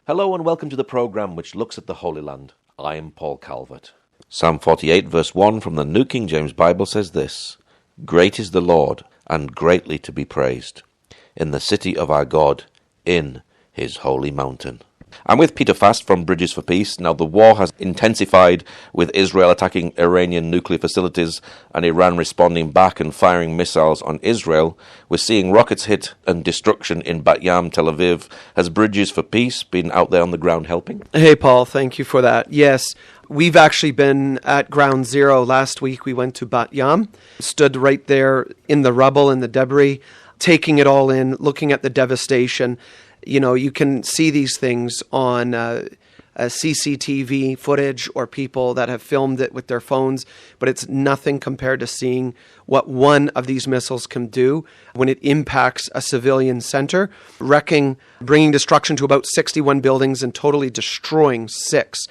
Hello and welcome to the programme which looks at the Holy Land. I am Paul Calvert. Psalm 48 verse 1 from the New King James Bible says this: Great is the Lord, and greatly to be praised, in the city of our God, in his holy mountain. I'm with Peter Fast from Bridges for Peace. Now, the war has intensified with Israel attacking Iranian nuclear facilities and Iran responding back and firing missiles on Israel. We're seeing rockets hit and destruction in Bat Yam, Tel Aviv. Has Bridges for Peace been out there on the ground helping? Hey, Paul, thank you for that. Yes, we've actually been at ground zero. Last week we went to Bat Yam, stood right there in the rubble and the debris, taking it all in, looking at the devastation. You know, you can see these things on CCTV footage or people that have filmed it with their phones, but it's nothing compared to seeing what one of these missiles can do when it impacts a civilian center, wrecking, bringing destruction to about 61 buildings and totally destroying 6.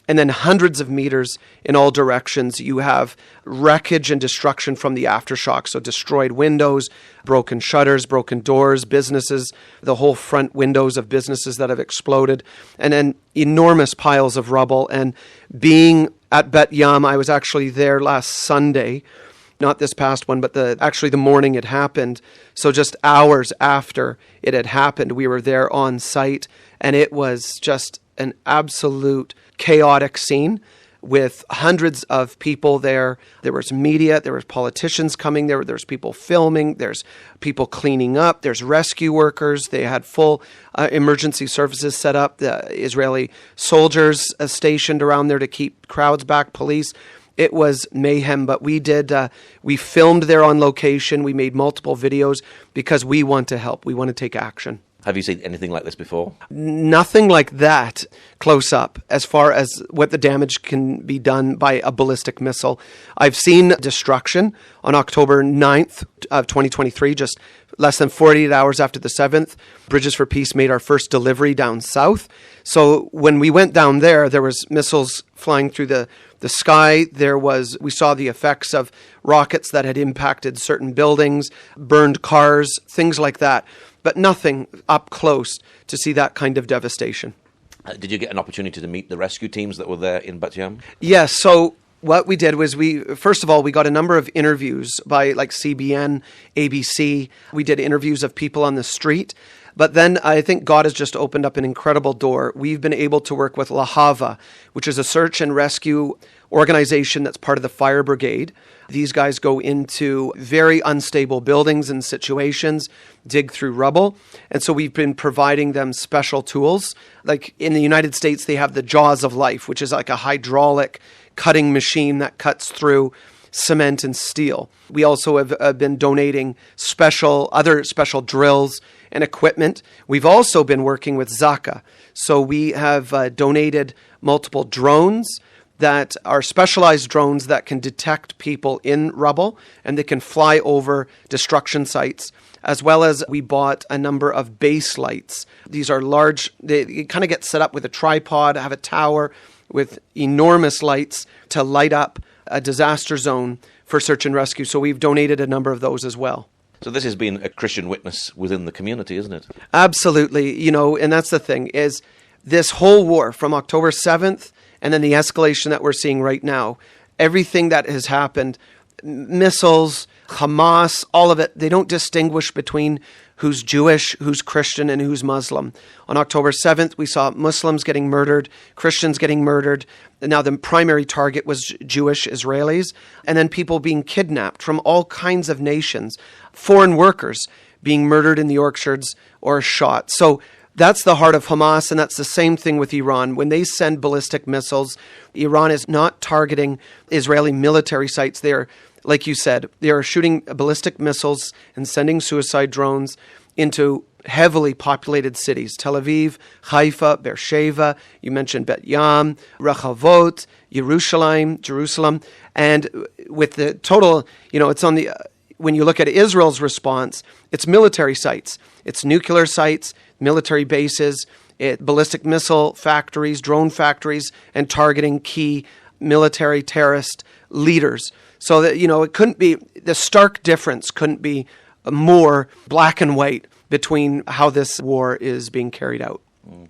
And then hundreds of meters in all directions, you have wreckage and destruction from the aftershock. So destroyed windows, broken shutters, broken doors, businesses, the whole front windows of businesses that have exploded, and then enormous piles of rubble. And being at Bet Yam, I was actually there last Sunday, not this past one, but actually the morning it happened. So just hours after it had happened, we were there on site, and it was just an absolute chaotic scene with hundreds of people there. There was media, there was politicians coming there, there's people filming, there's people cleaning up, there's rescue workers. They had full emergency services set up, the Israeli soldiers stationed around there to keep crowds back, police. It was mayhem, but we filmed there on location. We made multiple videos because we want to help. We want to take action. Have you seen anything like this before? Nothing like that close up as far as what the damage can be done by a ballistic missile. I've seen destruction on October 9th of 2023, just less than 48 hours after the 7th. Bridges for Peace made our first delivery down south. So when we went down there, there was missiles flying through the sky. We saw the effects of rockets that had impacted certain buildings, burned cars, things like that. But nothing up close to see that kind of devastation. Did you get an opportunity to meet the rescue teams that were there in Bat Yam? Yes. So what we did was we got a number of interviews by like CBN, ABC. We did interviews of people on the street. But then I think God has just opened up an incredible door. We've been able to work with Lahava, which is a search and rescue organization that's part of the fire brigade. These guys go into very unstable buildings and situations, dig through rubble. And so we've been providing them special tools. Like in the United States, they have the Jaws of Life, which is like a hydraulic cutting machine that cuts through cement and steel. We also have been donating other special drills and equipment. We've also been working with Zaka. So we have donated multiple drones that are specialized drones that can detect people in rubble and they can fly over destruction sites, as well as we bought a number of base lights. These are large, they kind of get set up with a tripod, have a tower with enormous lights to light up a disaster zone for search and rescue. So we've donated a number of those as well. So this has been a Christian witness within the community, isn't it? Absolutely. And that's the thing, is this whole war from October 7th and then the escalation that we're seeing right now, everything that has happened, missiles, Hamas, all of it, they don't distinguish between who's Jewish, who's Christian, and who's Muslim. On October 7th, we saw Muslims getting murdered, Christians getting murdered. Now, the primary target was Jewish Israelis, and then people being kidnapped from all kinds of nations, foreign workers being murdered in the orchards or shot. So that's the heart of Hamas, and that's the same thing with Iran. When they send ballistic missiles, Iran is not targeting Israeli military sites. They are, like you said, they are shooting ballistic missiles and sending suicide drones into heavily populated cities. Tel Aviv, Haifa, Beersheba, you mentioned Bet Yam, Rehovot, Jerusalem. And with the total, it's on the... When you look at Israel's response, it's military sites, it's nuclear sites, military bases, ballistic missile factories, drone factories, and targeting key military terrorist leaders. So that, it couldn't be, the stark difference couldn't be more black and white between how this war is being carried out.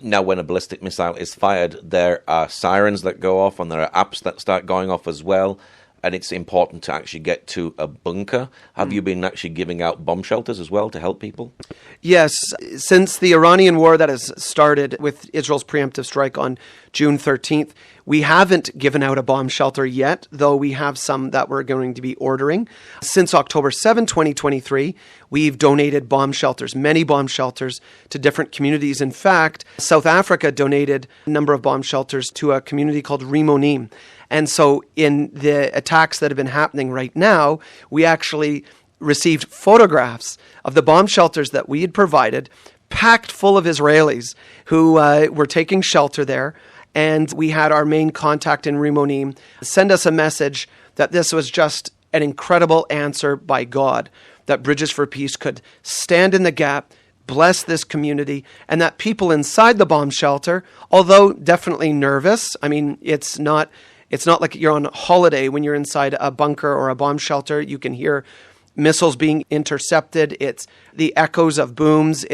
Now, when a ballistic missile is fired, there are sirens that go off and there are apps that start going off as well. And it's important to actually get to a bunker. Have you been actually giving out bomb shelters as well to help people? Yes. Since the Iranian war that has started with Israel's preemptive strike on June 13th, we haven't given out a bomb shelter yet, though we have some that we're going to be ordering. Since October 7, 2023, we've donated bomb shelters, many bomb shelters to different communities. In fact, South Africa donated a number of bomb shelters to a community called Rimonim. And so in the attacks that have been happening right now, we actually received photographs of the bomb shelters that we had provided, packed full of Israelis who were taking shelter there. And we had our main contact in Rimonim send us a message that this was just an incredible answer by God, that Bridges for Peace could stand in the gap, bless this community, and that people inside the bomb shelter, although definitely nervous, I mean, it's not like you're on holiday when you're inside a bunker or a bomb shelter. You can hear missiles being intercepted. It's the echoes of booms.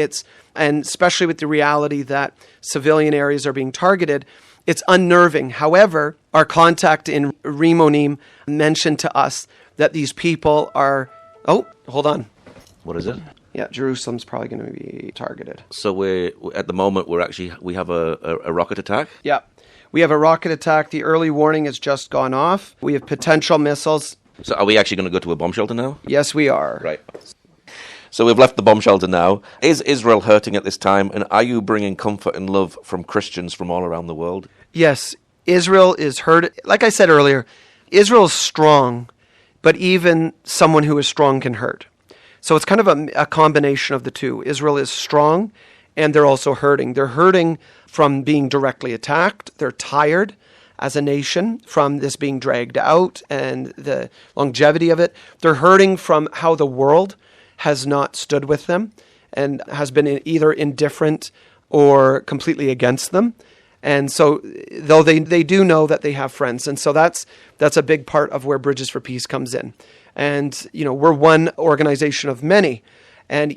And especially with the reality that civilian areas are being targeted, it's unnerving. However, our contact in Rimonim mentioned to us that these people are... Oh, hold on. What is it? Yeah, Jerusalem's probably going to be targeted. So at the moment, we have a rocket attack? Yeah. We have a rocket attack. The early warning has just gone off. We have potential missiles. So are we actually going to go to a bomb shelter now? Yes, we are. Right. So we've left the bomb shelter now. Is Israel hurting at this time? And are you bringing comfort and love from Christians from all around the world? Yes, Israel is hurt. Like I said earlier, Israel is strong, but even someone who is strong can hurt. So it's kind of a combination of the two. Israel is strong, and they're also hurting. They're hurting from being directly attacked. They're tired as a nation from this being dragged out and the longevity of it. They're hurting from how the world has not stood with them and has been either indifferent or completely against them. And so, though they do know that they have friends. And so that's a big part of where Bridges for Peace comes in. And, we're one organization of many. And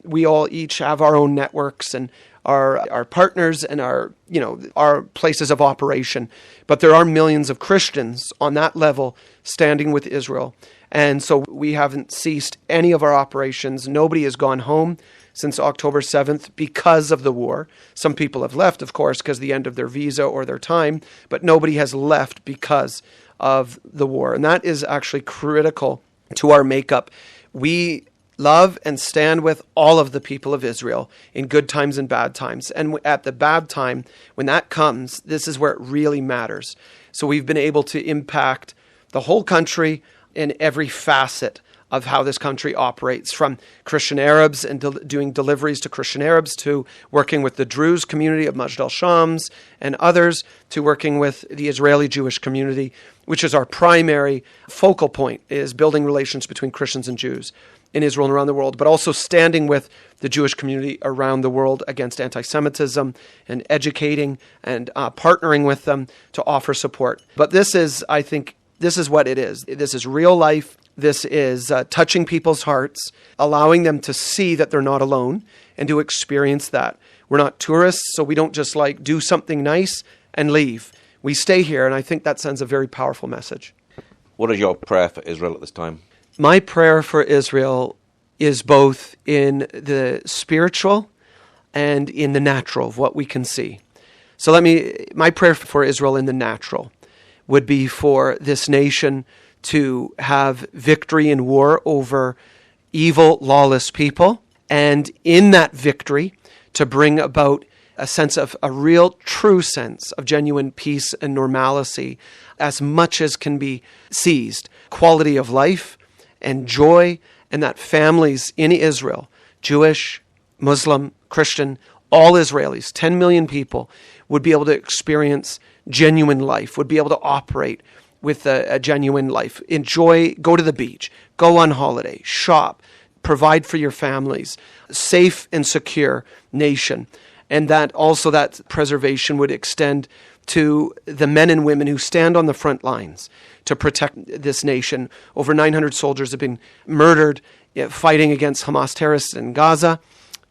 we all each have our own networks and our partners and our places of operation. But there are millions of Christians on that level standing with Israel. And so we haven't ceased any of our operations. Nobody has gone home since October 7th because of the war. Some people have left, of course, because of the end of their visa or their time, but nobody has left because of the war. And that is actually critical to our makeup. We love and stand with all of the people of Israel in good times and bad times. And at the bad time, when that comes, this is where it really matters. So we've been able to impact the whole country in every facet of how this country operates, from Christian Arabs and doing deliveries to Christian Arabs, to working with the Druze community of Majd al-Shams and others, to working with the Israeli Jewish community, which is our primary focal point, is building relations between Christians and Jews in Israel and around the world, but also standing with the Jewish community around the world against anti-Semitism and educating and partnering with them to offer support. But this is what it is. This is real life. This is touching people's hearts, allowing them to see that they're not alone and to experience that. We're not tourists, so we don't just do something nice and leave. We stay here, and I think that sends a very powerful message. What is your prayer for Israel at this time? My prayer for Israel is both in the spiritual and in the natural, of what we can see. So my prayer for Israel in the natural would be for this nation to have victory in war over evil, lawless people, and in that victory to bring about a sense of a real, true sense of genuine peace and normalcy as much as can be seized. Quality of life and joy, and that families in Israel, Jewish, Muslim, Christian, all Israelis, 10 million people, would be able to experience genuine life, would be able to operate with a genuine life. Enjoy, go to the beach, go on holiday, shop, provide for your families, safe and secure nation. And that also that preservation would extend to the men and women who stand on the front lines to protect this nation. Over 900 soldiers have been murdered fighting against Hamas terrorists in Gaza.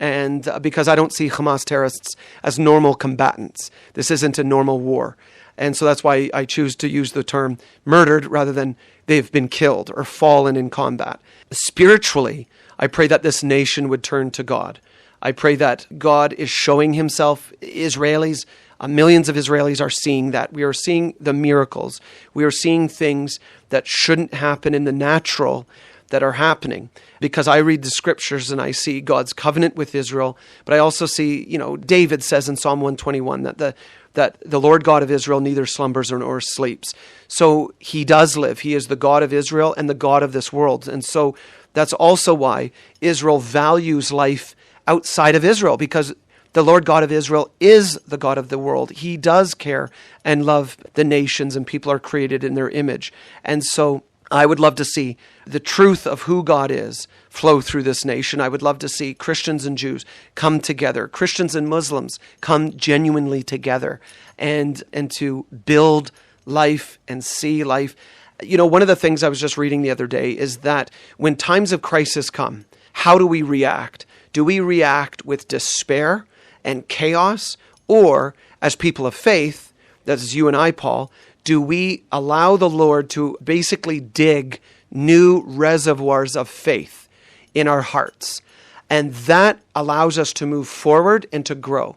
And because I don't see Hamas terrorists as normal combatants. This isn't a normal war. And so that's why I choose to use the term murdered rather than they've been killed or fallen in combat. Spiritually, I pray that this nation would turn to God. I pray that God is showing himself. Israelis, millions of Israelis are seeing that. We are seeing the miracles. We are seeing things that shouldn't happen in the natural that are happening. Because I read the scriptures and I see God's covenant with Israel, but I also see, David says in Psalm 121 that the Lord God of Israel neither slumbers nor sleeps. So he does live. He is the God of Israel and the God of this world. And so that's also why Israel values life outside of Israel, because the Lord God of Israel is the God of the world. He does care and love the nations, and people are created in their image. And so I would love to see the truth of who God is flow through this nation. I would love to see Christians and Jews come together, Christians and Muslims come genuinely together and to build life and see life. One of the things I was just reading the other day is that when times of crisis come, how do we react? Do we react with despair and chaos? Or as people of faith, that's you and I, Paul, do we allow the Lord to basically dig new reservoirs of faith in our hearts? And that allows us to move forward and to grow.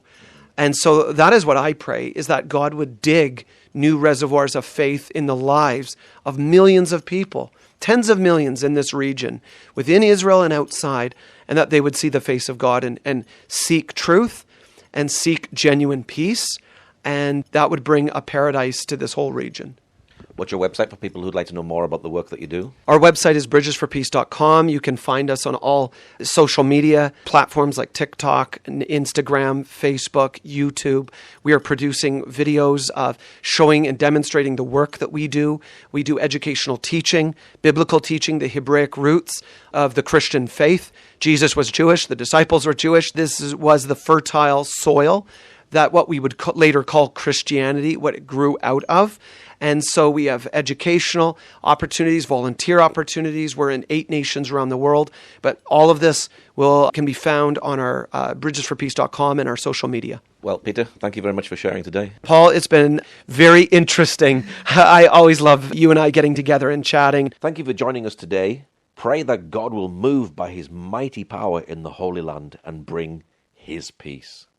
And so that is what I pray, is that God would dig new reservoirs of faith in the lives of millions of people, tens of millions in this region, within Israel and outside, and that they would see the face of God and seek truth and seek genuine peace. And that would bring a paradise to this whole region. What's your website for people who'd like to know more about the work that you do? Our website is bridgesforpeace.com. You can find us on all social media platforms like TikTok, Instagram, Facebook, YouTube. We are producing videos of showing and demonstrating the work that we do. We do educational teaching, biblical teaching, the Hebraic roots of the Christian faith. Jesus was Jewish. The disciples were Jewish. This was the fertile soil that what we would later call Christianity, what it grew out of. And so we have educational opportunities, volunteer opportunities. We're in 8 nations around the world. But all of this can be found on our bridgesforpeace.com and our social media. Well, Peter, thank you very much for sharing today. Paul, it's been very interesting. I always love you and I getting together and chatting. Thank you for joining us today. Pray that God will move by his mighty power in the Holy Land and bring his peace.